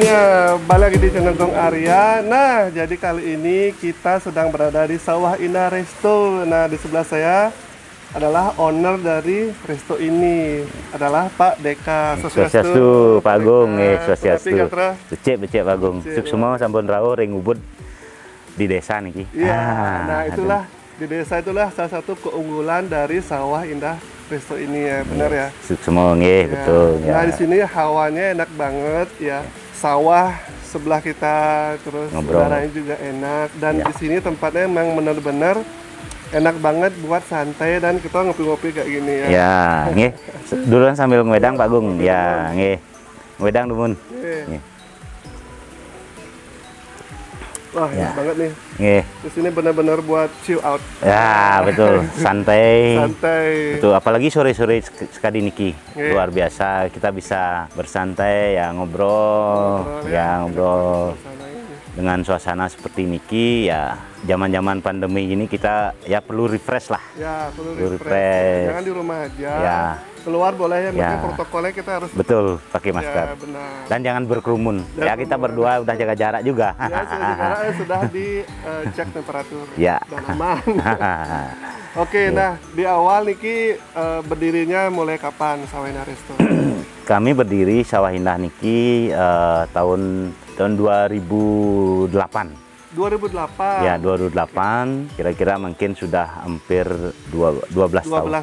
semuanya, balik lagi di channel Gong Arya. Nah, jadi kali ini kita sedang berada di Sawah Indah Resto. Nah, di sebelah saya adalah owner dari resto ini, adalah Pak Deka. Swastiastu, Pak Agung, Swastiastu. Becek Pak Agung. Suksuma sampun rawuh ring ubud di desa niki. Iya. Nah, itulah di desa itulah salah satu keunggulan dari Sawah Indah Resto ini ya, benar ya. Suksuma nggih, betul ya. Nah, di sini hawanya enak banget ya. Sawah sebelah kita, terus udaranya juga enak, dan di sini tempatnya memang benar-benar enak banget buat santai dan kita ngopi-ngopi kayak gini ya. Ya, nggih. Duluan sambil ngwedang Pak Gung. Ya, nggih. Ngwedang dumun. Nggih. Wah, enak banget nih. Nggih. Di sini benar-benar buat chill out. Ya, betul. Santai. Santai. Betul, apalagi sore-sore sekali niki. Luar biasa, kita bisa bersantai ya, ngobrol ngobrol. Dengan suasana seperti niki ya, zaman-zaman pandemi ini kita ya perlu refresh lah. Ya, perlu refresh. Jangan di rumah aja. Ya. Keluar boleh ya, protokolnya kita harus betul pakai masker. Ya, benar. Dan jangan berkerumun. Ya, kita berdua udah jaga jarak juga. Ya, sudah dicek temperatur ya. Dan aman. Oke, nah di awal niki berdirinya mulai kapan Sawah Indah Resto? Kami berdiri Sawah Indah niki tahun 2008. 2008. Ya, 2008. Kira-kira mungkin sudah hampir 12 tahun.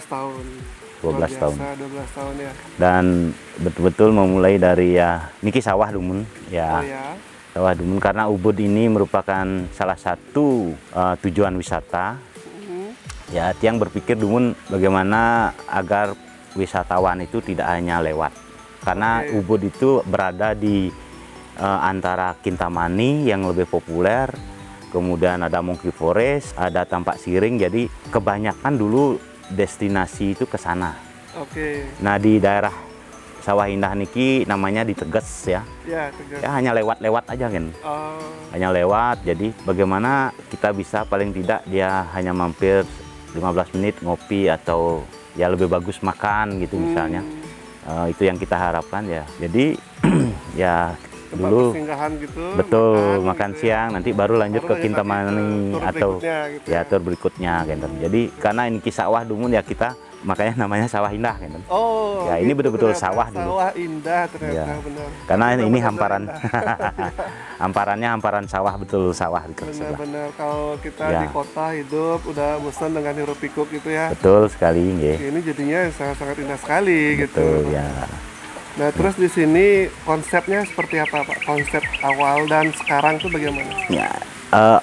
12 tahun. 12 tahun ya. Dan betul-betul memulai dari ya niki sawah dumun ya. Sawah dumun karena Ubud ini merupakan salah satu tujuan wisata. Ya, Tiang berpikir dumun bagaimana agar wisatawan itu tidak hanya lewat. Karena Ubud itu berada di antara Kintamani yang lebih populer, kemudian ada Monkey Forest, ada Tampak Siring, jadi kebanyakan dulu destinasi itu ke sana. Nah, di daerah Sawah Indah niki namanya di Teges ya. Ya, Teges. Ya, hanya lewat-lewat aja kan. Hanya lewat, jadi bagaimana kita bisa paling tidak dia hanya mampir 15 menit ngopi atau ya lebih bagus makan gitu misalnya. Itu yang kita harapkan ya. Jadi ya dulu gitu, betul makan gitu siang, nanti baru lanjut ke Kintamani atau gitu ya tur berikutnya gitu. Jadi karena ini sawah dumun ya, kita makanya namanya Sawah Indah gitu. Ya, ini betul-betul sawah dulu. Sawah Indah ternyata ya. Benar. Karena ini hamparan hamparannya hamparan sawah, betul sawah gitu. Benar-benar kalau kita di kota hidup udah bosan dengan hiruk pikuk gitu ya. Betul sekali nggih. Ini jadinya sangat-sangat indah sekali betul, gitu ya. Nah, terus di sini konsepnya seperti apa, Pak? Konsep awal dan sekarang tuh bagaimana? Ya,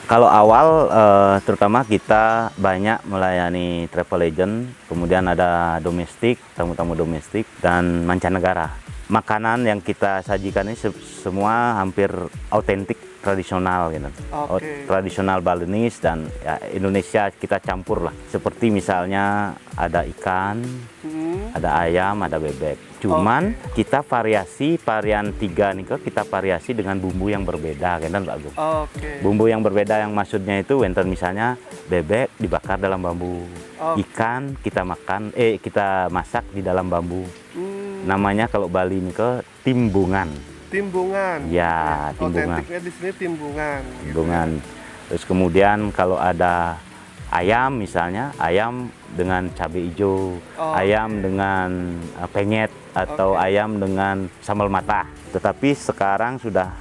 kalau awal terutama kita banyak melayani travel agent, kemudian ada domestik, tamu-tamu domestik dan mancanegara. Makanan yang kita sajikan ini semua hampir autentik, tradisional gitu. Tradisional Balinese dan ya, Indonesia kita campur lah. Seperti misalnya ada ikan, ada ayam, ada bebek. Cuman kita varian 3 nih kita variasi dengan bumbu yang berbeda kan Pak Agung. Bumbu yang berbeda yang maksudnya itu wonten misalnya bebek dibakar dalam bambu. Ikan kita masak di dalam bambu. Namanya kalau Bali nih timbungan. Timbungan. Ya, timbungan. Otentiknya di sini timbungan. Timbungan. Terus kemudian kalau ada ayam misalnya, ayam dengan cabai hijau, ayam dengan penyet atau ayam dengan sambal mata. Tetapi sekarang sudah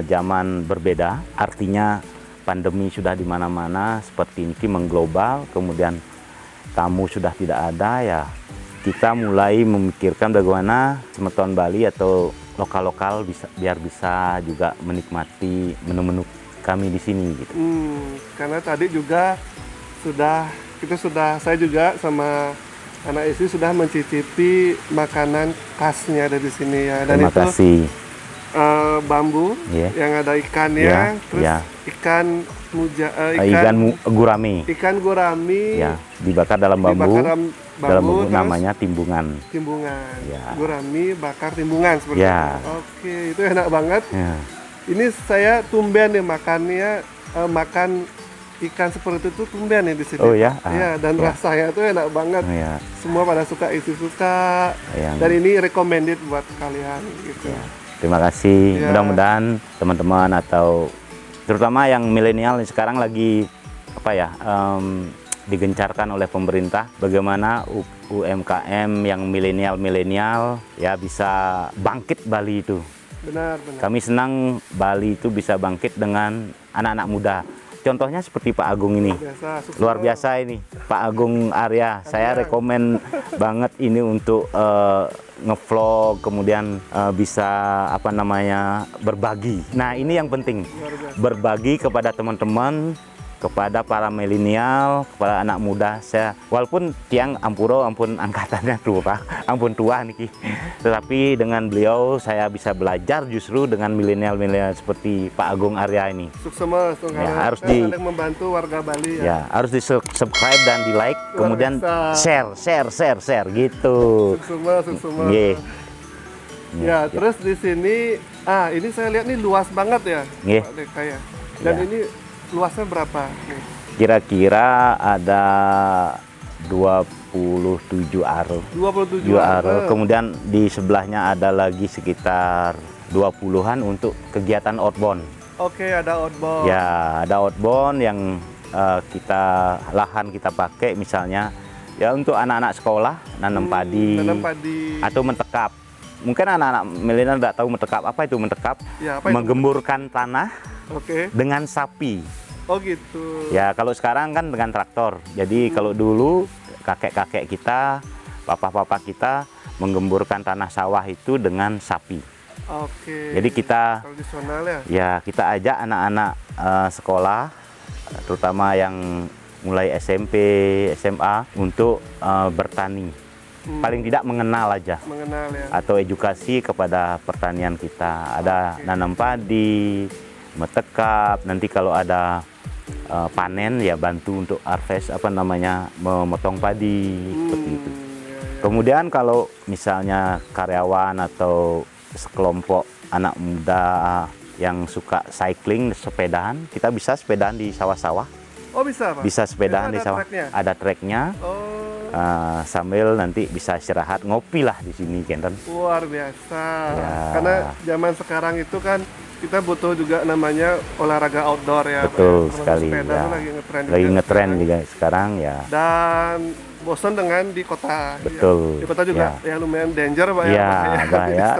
zaman berbeda, artinya pandemi sudah di mana-mana seperti ini mengglobal, kemudian tamu sudah tidak ada ya. Kita mulai memikirkan bagaimana semeton Bali atau lokal-lokal biar bisa juga menikmati menu-menu kami di sini gitu. Karena tadi juga saya juga sama anak istri sudah mencicipi makanan khasnya dari sini ya. Dan terima kasih. Bambu yang ada ikannya, terus ikan gurami. Ikan gurami ya, dibakar dalam bambu. Dalam bambu namanya timbungan. Timbungan. Ya. Gurami bakar timbungan seperti itu. Oke, itu enak banget. Ya. Ini saya tumben nih makan ikan seperti itu tumben nih di sini. Oh ya. Iya, dan rasanya tuh enak banget. Semua pada suka, istri suka. Dan ini recommended buat kalian gitu. Terima kasih. Mudah-mudahan teman-teman atau terutama yang milenial sekarang lagi apa ya, digencarkan oleh pemerintah bagaimana UMKM yang milenial ya bisa bangkit Bali itu. Benar. Kami senang Bali itu bisa bangkit dengan anak-anak muda. Contohnya seperti Pak Agung ini, luar biasa ini, Pak Agung Arya. Saya rekomen banget ini untuk ngevlog, kemudian bisa apa namanya berbagi. Nah ini yang penting, berbagi kepada teman-teman, kepada para milenial, kepada anak muda. Saya walaupun tiang ampuro, ampun angkatannya tua, ampun tua niki, tetapi dengan beliau saya bisa belajar justru dengan milenial seperti Pak Agung Arya ini. Sukses ya, harus membantu warga Bali ya. Ya, harus di subscribe dan di like, kemudian share gitu. Sukses. Ya, terus di sini, ini saya lihat nih luas banget ya, Pak Deka ya. Dan ini luasnya berapa? Kira-kira ada 27 aro. 27 aro. Kemudian di sebelahnya ada lagi sekitar 20-an untuk kegiatan outbound. Oke, ada outbound. Ya, ada outbound yang lahan kita pakai misalnya ya untuk anak-anak sekolah nanam padi atau mentekap. Mungkin anak-anak milenial tidak tahu mentekap. Apa itu mentekap? Ya, apa itu? Menggemburkan tanah dengan sapi. Oh gitu. Ya kalau sekarang kan dengan traktor. Jadi kalau dulu kakek-kakek kita, papa-papa kita menggemburkan tanah sawah itu dengan sapi. Oke. Jadi kita tradisional ya. Ya kita ajak anak-anak sekolah, terutama yang mulai SMP, SMA untuk bertani. Paling tidak mengenal aja. Mengenal ya. Atau edukasi kepada pertanian kita. Ada nanam padi, metekap, nanti kalau ada panen ya bantu untuk harvest apa namanya memotong padi seperti itu. Kemudian kalau misalnya karyawan atau sekelompok anak muda yang suka cycling, sepedaan, kita bisa sepedaan di sawah-sawah. Oh bisa Pak? Bisa sepedaan di sawah. Ada treknya. Sambil nanti bisa istirahat, ngopi lah di sini, Kenten. Luar biasa. Ya. Karena zaman sekarang itu kan kita butuh juga namanya olahraga outdoor ya. Betul Pak. sekali. Sepeda Ya. lagi ngetren juga sekarang ya. Dan bosan dengan di kota. Betul. Ya. Di kota juga ya lumayan danger Pak ya.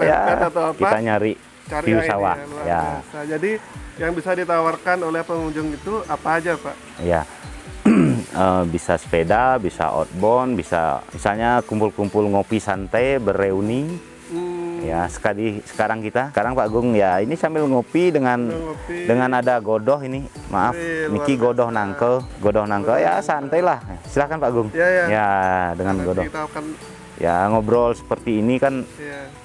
Ya. Atau apa? Kita nyari view sawah. Ya. Jadi yang bisa ditawarkan oleh pengunjung itu apa aja Pak? Ya. Bisa sepeda, bisa outbound, bisa misalnya kumpul-kumpul ngopi santai, bereuni. Ya sekarang Pak Agung ya ini sambil ngopi dengan ada godoh ini, maaf niki godoh nangkel ya santai lah, silakan Pak Agung. Ya dengan godoh ya ngobrol seperti ini kan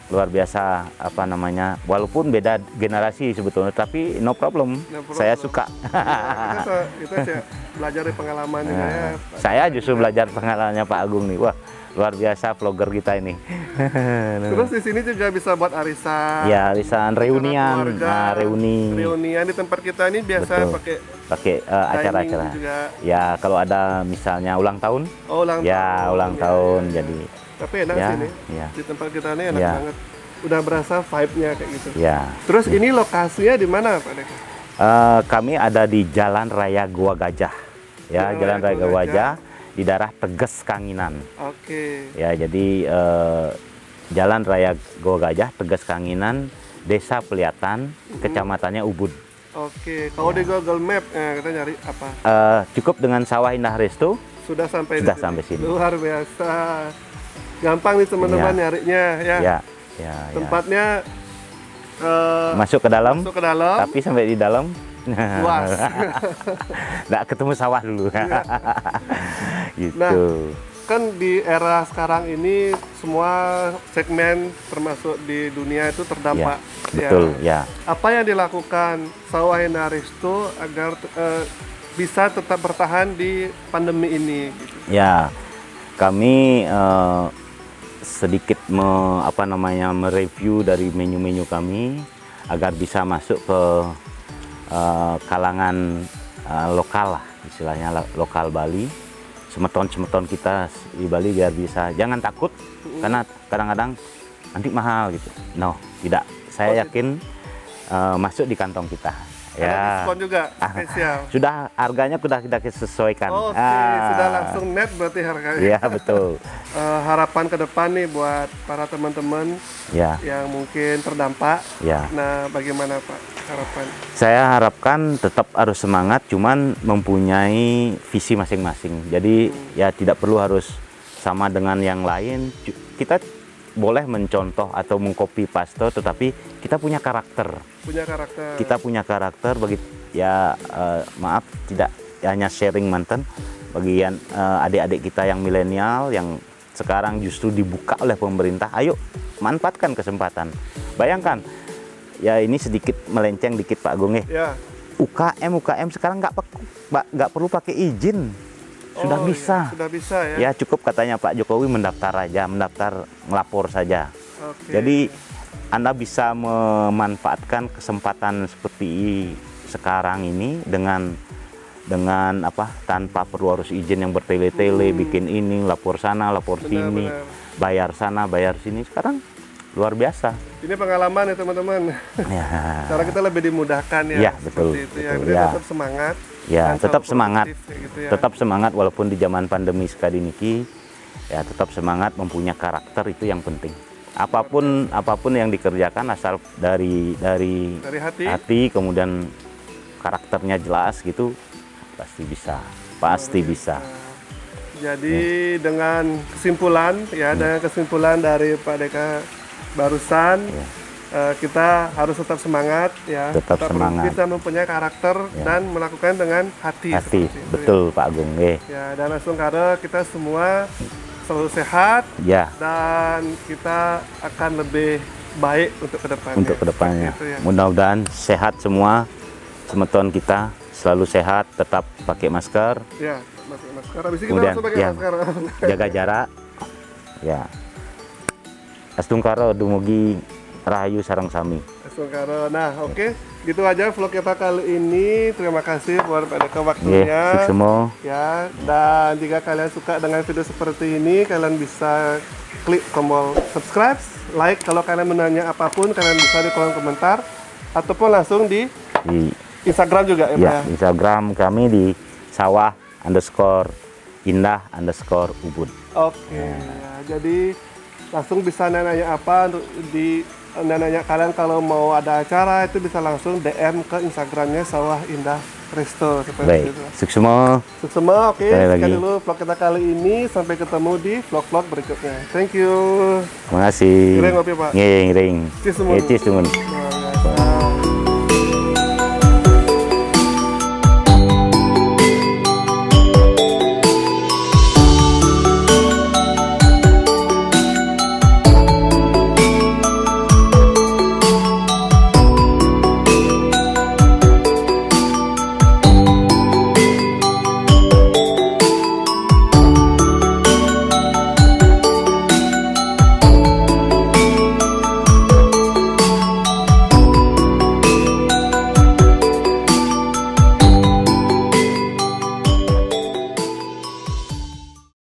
luar biasa apa namanya, walaupun beda generasi sebetulnya tapi no problem. Saya suka. Kita belajar dari pengalaman ya. Saya justru belajar pengalamannya Pak Agung nih, wah luar biasa vlogger kita ini. Terus di sini juga bisa buat arisan. Ya, arisan reunian. Nah, reunian di tempat kita ini biasa pakai acara-acara. Ya, kalau ada misalnya ulang tahun. Oh, ulang tahun. Jadi tapi enak sih nih. Ya. Di tempat kita ini enak banget. Udah berasa vibe-nya kayak gitu. Ya. Terus ini lokasinya di mana, Pak Deka? Kami ada di Jalan Raya Gua Gajah. Ya, Jalan Raya Gua Gajah. Di daerah Teges Kanginan. Oke. Ya, jadi Jalan Raya Gua Gajah, Teges Kanginan, Desa Peliatan, kecamatannya Ubud. Oke. Kalau di Google Map, kita nyari apa? Cukup dengan Sawah Indah Resto. Sudah sampai sini. Luar biasa. Gampang nih teman-teman nyarinya ya. Tempatnya masuk ke dalam. Tapi sampai di dalam. Luas. Nggak ketemu sawah dulu. Gitu. Nah, kan di era sekarang ini semua segmen termasuk di dunia itu terdampak. Betul, ya. Apa yang dilakukan Sawah Indah Resto agar bisa tetap bertahan di pandemi ini? Gitu? Ya, kami sedikit mereview dari menu-menu kami agar bisa masuk ke kalangan lokal lah, istilahnya lokal Bali. Semeton kita di Bali biar bisa, jangan takut karena kadang-kadang nanti mahal gitu. No, tidak. saya yakin masuk di kantong kita. Ya. Diskon juga spesial. Sudah harganya sudah kita sesuaikan. Oke, sudah langsung net berarti harganya. Iya, betul. Harapan ke depan nih buat para teman-teman yang mungkin terdampak. Nah, bagaimana Pak harapan? Saya harapkan tetap harus semangat, cuman mempunyai visi masing-masing. Jadi ya tidak perlu harus sama dengan yang lain. Kita boleh mencontoh atau mengcopy paste, tetapi kita punya karakter. Kita punya karakter bagi maaf tidak hanya sharing mantan bagian adik-adik kita yang milenial yang sekarang justru dibuka oleh pemerintah. Ayo manfaatkan kesempatan. Bayangkan ya, ini sedikit melenceng dikit Pak Agung ya. UKM sekarang nggak perlu pakai izin. Sudah bisa. Sudah bisa ya. Ya cukup katanya Pak Jokowi mendaftar ngelapor saja. Jadi Anda bisa memanfaatkan kesempatan seperti sekarang ini dengan tanpa perlu harus izin yang bertele-tele, bikin ini, lapor sana, lapor sini, bayar sana, bayar sini. Sekarang luar biasa. Ini pengalaman ya teman-teman. Cara kita lebih dimudahkan ya. Iya, betul. Itu ya. Tetap semangat. Ya, tetap semangat. Gitu ya. Tetap semangat walaupun di zaman pandemi sekali niki. Ya, tetap semangat, mempunyai karakter itu yang penting. Apapun yang dikerjakan asal dari hati, kemudian karakternya jelas gitu, pasti bisa. Jadi dengan kesimpulan dari Pak Deka barusan, kita harus tetap semangat ya, tetap semangat. Kita mempunyai karakter dan melakukan dengan hati. Betul Pak Agung. Ya, dan langsung karena kita semua selalu sehat dan kita akan lebih baik untuk kedepannya. Mudah-mudahan sehat semua, teman-teman kita selalu sehat, tetap pakai masker. Ya, pakai masker. Habis itu kita langsung pakai masker. Jaga jarak. Ya. Astungkaro dumugi rahayu sareng sami. Astungkaro. Nah, oke. Gitu aja vlog kita kali ini. Terima kasih buat pada waktunya. Ya, dan jika kalian suka dengan video seperti ini, kalian bisa klik tombol subscribe, like. Kalau kalian menanya apapun, kalian bisa di kolom komentar ataupun langsung di Instagram juga ya, Pak ya. Instagram kami di sawah_indah_ubud. Oke. Ya, jadi langsung bisa nanya apa nanya kalian kalau mau ada acara itu bisa langsung DM ke Instagramnya Sawah Indah Resto seperti itu. Sukses semua. Oke, sekian dulu vlog kita kali ini. Sampai ketemu di vlog-vlog berikutnya. Thank you. Terima kasih. Ngiring ngopi Pak. Ngiring. Cis teman.